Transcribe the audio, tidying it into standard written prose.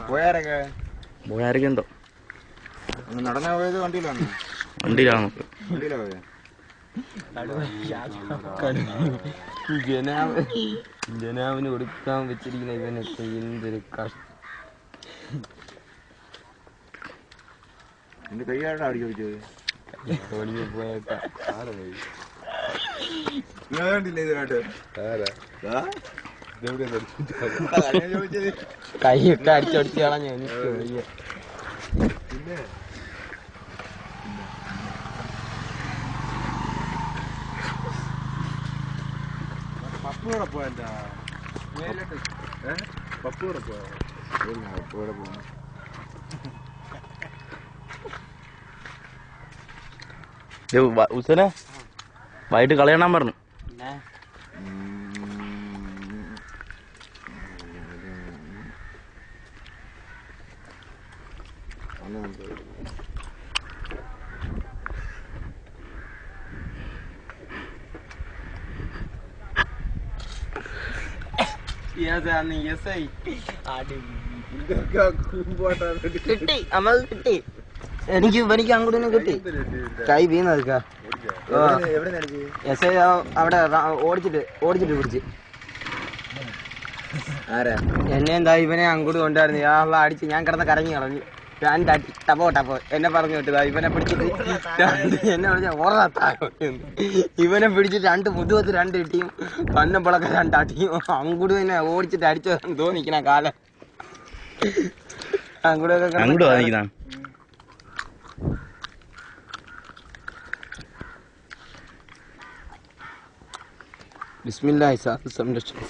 പോയാരൊക്കെ എന്തോ നടന്നാ പോയത് വണ്ടിയിലാണ് നമുക്ക് വണ്ടിയിലാ പോയത്. ജനാവിന് കൊടുക്കാൻ വെച്ചിരിക്കുന്ന ഇവനൊക്കെ എന്തൊരു കഷ്ടം. എന്റെ കൈയാടാ അടിച്ചു പിടിച്ചത്. പോയേക്കാം കൈയൊക്കെ അടിച്ചടിച്ച് കളഞ്ഞു. എനിക്ക് വയ്യ. പപ്പൂടെ പോയാ പപ്പൂടെ പോയാ പപ്പൂടെ പോകണം. ഉസനെ വൈകിട്ട് കളയണം പറഞ്ഞു. എനിക്ക് അങ്ങോട്ട് കിട്ടി. കൈ വീണതൊക്കെ എസ് ഐ അവിടെ ഓടിച്ചിട്ട് പിടിച്ച് എന്നെ എന്താ ഇവനെ അങ്ങോട്ട് കൊണ്ടായിരുന്നു. ഞാൻ അടിച്ച് ഞാൻ കിടന്ന് കരഞ്ഞു കളഞ്ഞു. രണ്ടടി ടപ്പോ എന്നെ പറഞ്ഞു വിട്ടതാ. ഇവനെ പിടിച്ചിട്ട് എന്നെ വിളിച്ച ഇവനെ പിടിച്ചിട്ട് രണ്ട് മുതുകത്ത് രണ്ട് ഇട്ടിയും കണ്ണപ്പളൊക്കെ രണ്ടടിയും അങ്ങോട്ട് തന്നെ ഓടിച്ചിട്ട് അടിച്ചു തോന്നിക്കണ കാലം അങ്ങോട്ടൊക്കെ. ബിസ്മില്ലാഹി സംരക്ഷണം.